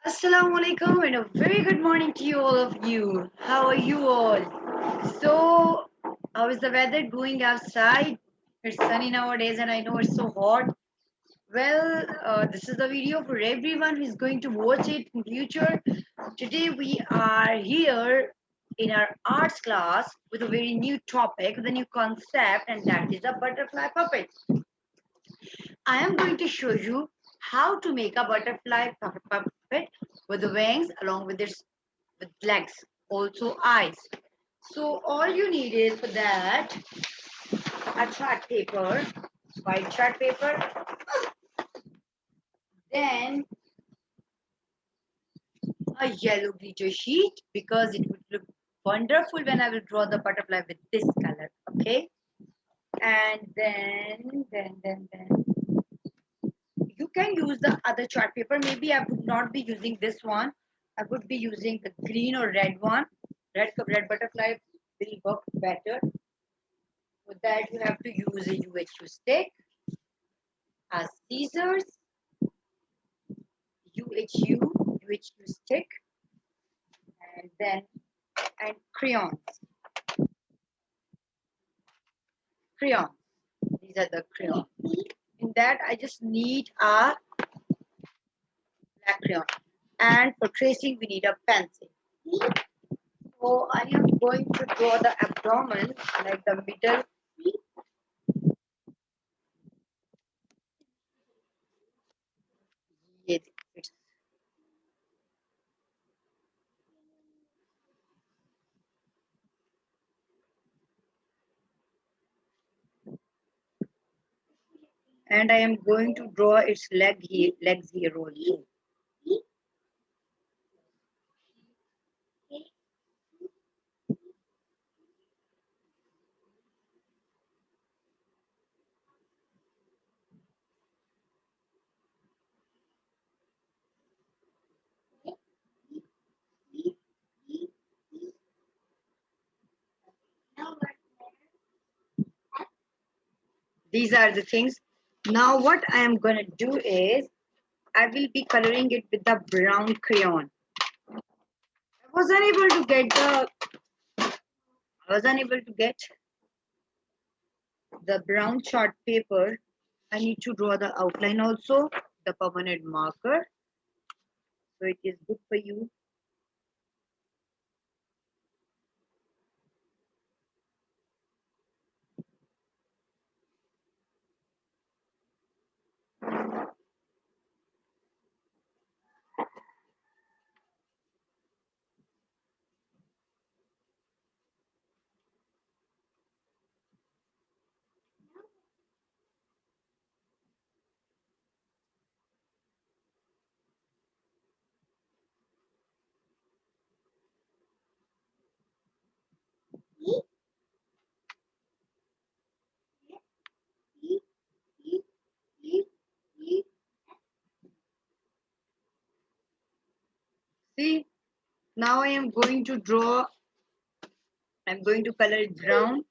Assalamu alaikum and a very good morning to you all of you. How are you all? So, how is the weather going outside? It's sunny nowadays and I know it's so hot. Well, this is the video for everyone who is going to watch it in future. Today we are here in our arts class with a very new topic, with a new concept, and that is a butterfly puppet. I am going to show you how to make a butterfly puppet with the wings along with its with legs, also eyes. So all you need is for that a chart paper, white chart paper, then a yellow glitter sheet because it would look wonderful when I will draw the butterfly with this color. Okay, and then you can use the other chart paper. Maybe I would not be using this one. I would be using the green or red one. Red butterfly will work better. For that, you have to use a UHU stick, a scissors, UHU stick, and then and crayons. Crayons. These are the crayons. In that, I just need a black crayon. And for tracing, we need a pencil. So I am going to draw the abdomen, like the middle. Yes, it's- and I am going to draw its legs here also. These are the things. Now what I am going to do is I will be coloring it with the brown crayon. I was unable to get the I was unable to get the brown chart paper. I need to draw the outline also, the permanent marker. So it is good for you. See, now I am going to draw, I'm going to color it brown.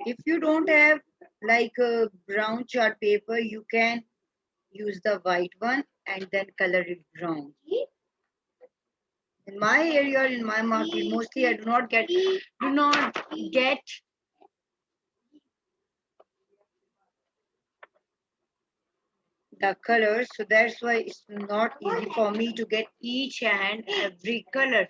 If you don't have like a brown chart paper, you can use the white one and then color it brown. In my area, in my market, mostly I do not get the colors, so that's why it's not easy for me to get each and every color.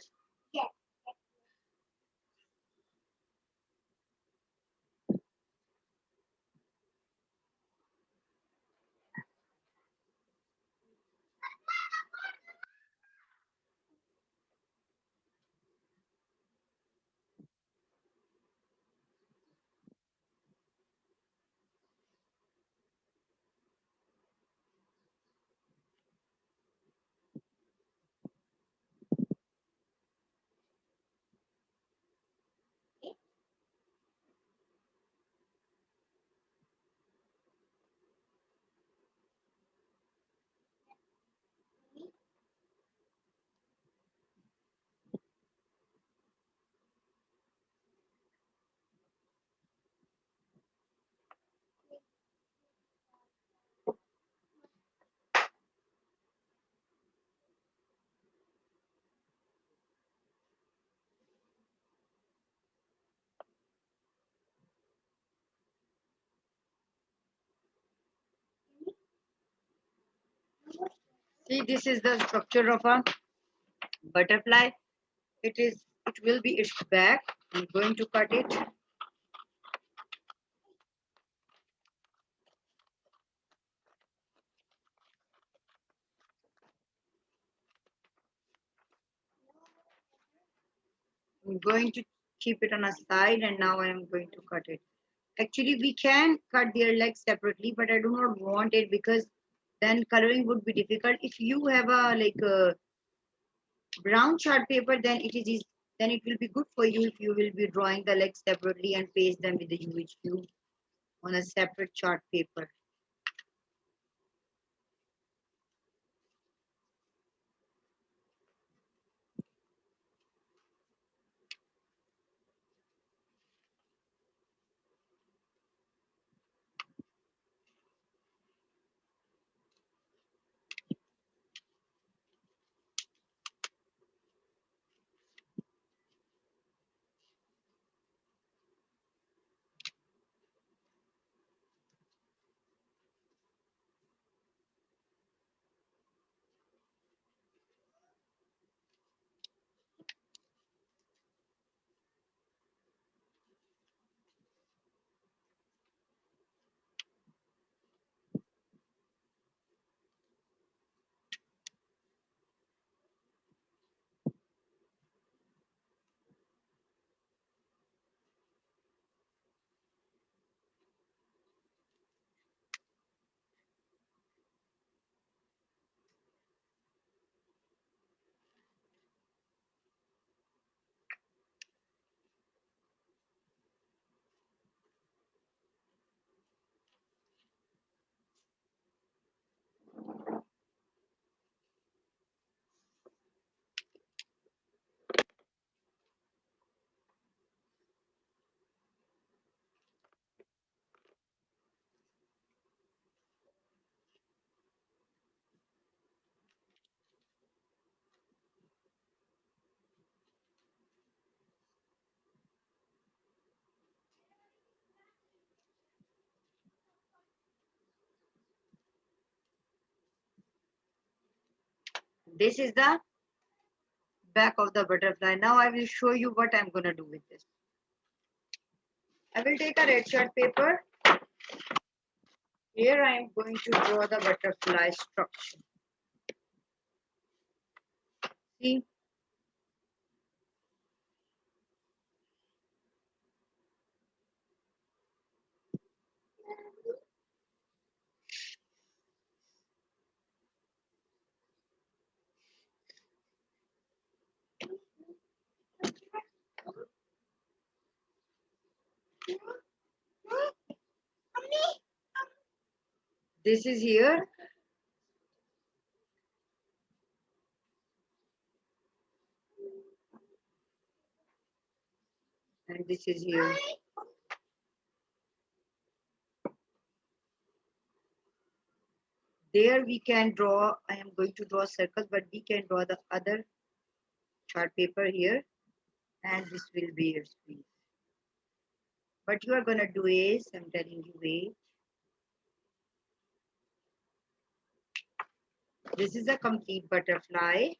See, this is the structure of a butterfly. It will be its back. I'm going to cut it. I'm going to keep it on a side, and now I am going to cut it. Actually, we can cut their legs separately, but I do not want it because then coloring would be difficult. If you have a like a brown chart paper, then then it will be good for you if you will be drawing the legs separately and paste them with the UHQ on a separate chart paper. This is the back of the butterfly. Now I will show you what I'm going to do with this. I will take a red chart paper. Here I am going to draw the butterfly structure. See, this is here. And this is here. There we can draw, I am going to draw circles, but we can draw the other chart paper here, and this will be your squeeze. What you are going to do is, I'm telling you, wait. This is a complete butterfly.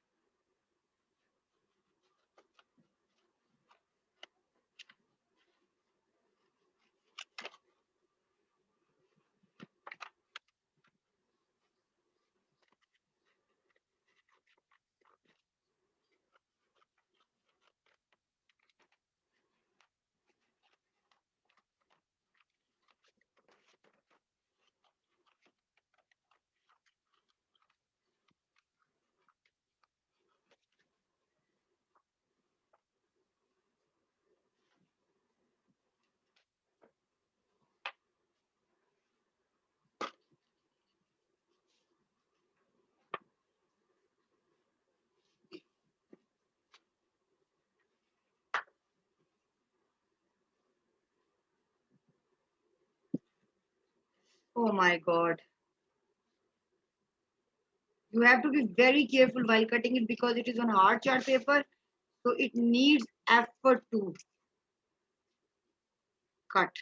Oh my God. You have to be very careful while cutting it because it is on hard chart paper. So it needs effort to cut.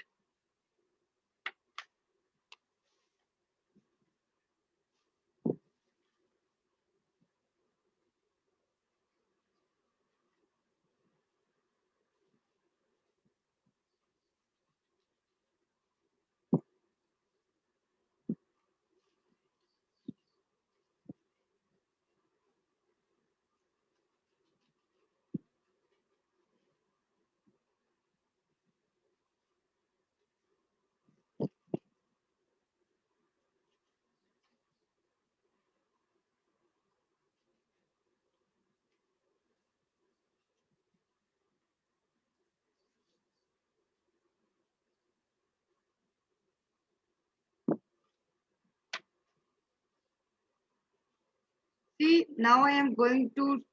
Now I am going to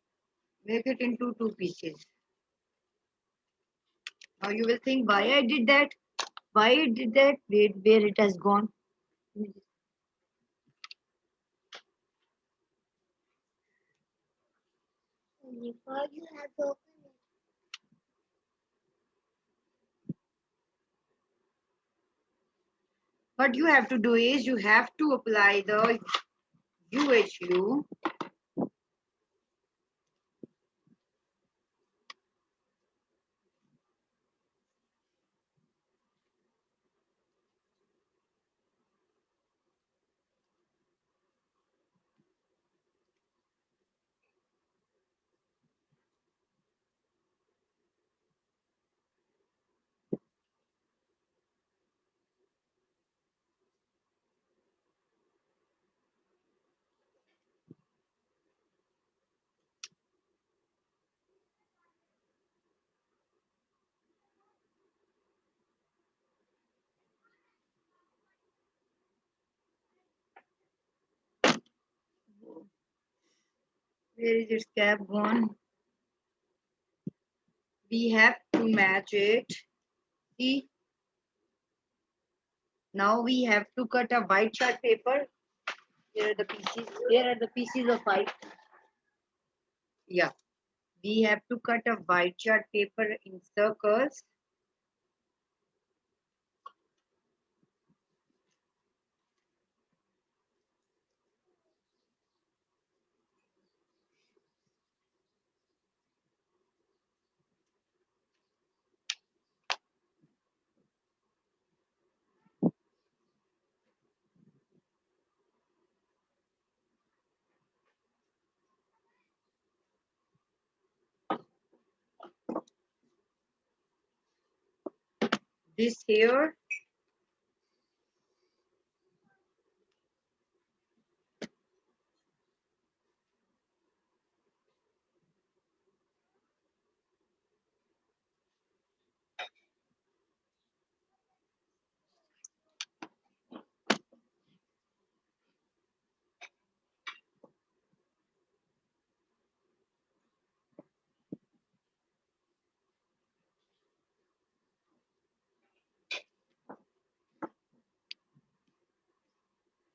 make it into two pieces. Now you will think why I did that. Why I did that? Wait, where it has gone. Before you have to open it. What you have to do is you have to apply the UHU. Where is its cap gone? We have to match it. See, now we have to cut a white chart paper. Here are the pieces. Here are the pieces of white. Yeah, we have to cut a white chart paper in circles. This here,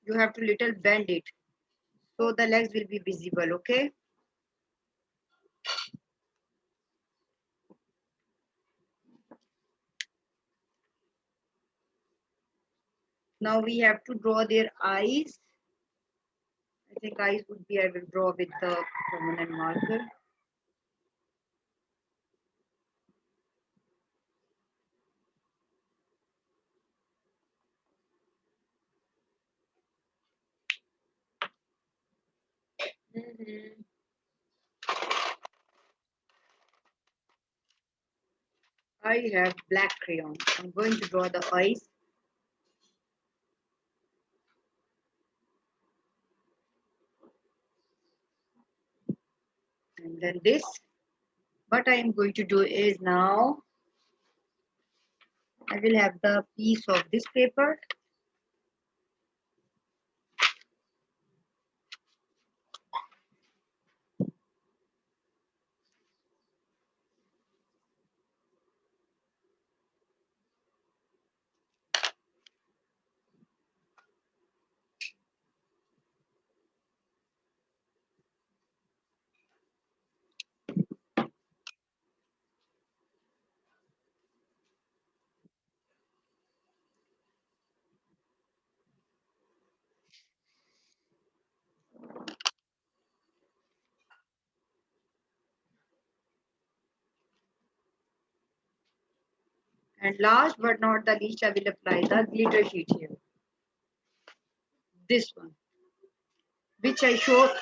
you have to little bend it so the legs will be visible. Okay. Now we have to draw their eyes. I think eyes would be, I will draw with the permanent marker. I have black crayon. I'm going to draw the eyes. And then this. What I am going to do is now I will have the piece of this paper. And last but not the least, I will apply the glitter sheet here. This one, which I show.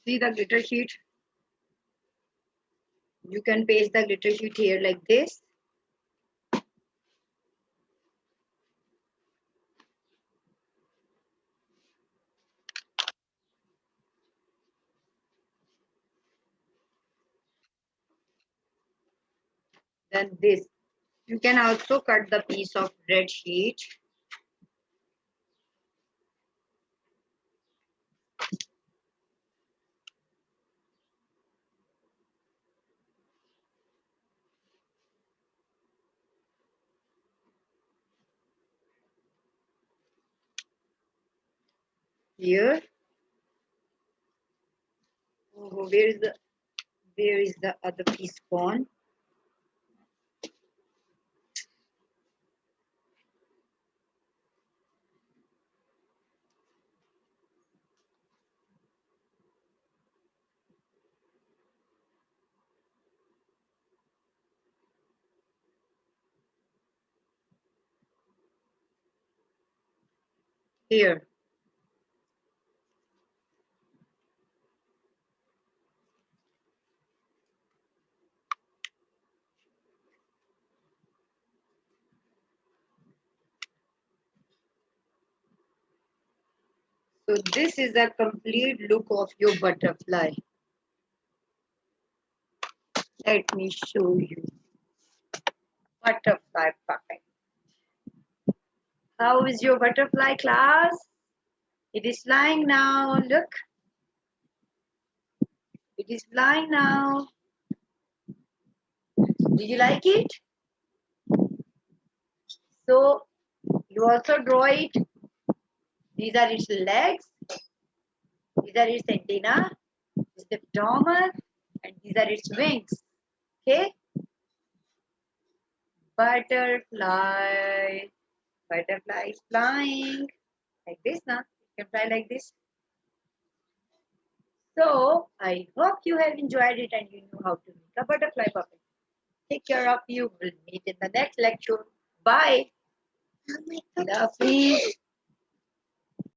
See the glitter sheet. You can paste the glitter sheet here like this. Then this. You can also cut the piece of red sheet. Here. Oh, where is the other piece gone? Here. So this is the complete look of your butterfly. Let me show you. Butterfly puppet. How is your butterfly, class? It is flying now. Look. It is flying now. Did you like it? So you also draw it. These are its legs. These are its antenna. This is the abdomen. And these are its wings. Okay? Butterfly. Butterfly is flying. Like this now. You can fly like this. So I hope you have enjoyed it and you know how to make a butterfly puppet. Take care of you. We'll meet in the next lecture. Bye. Oh my God. Love you.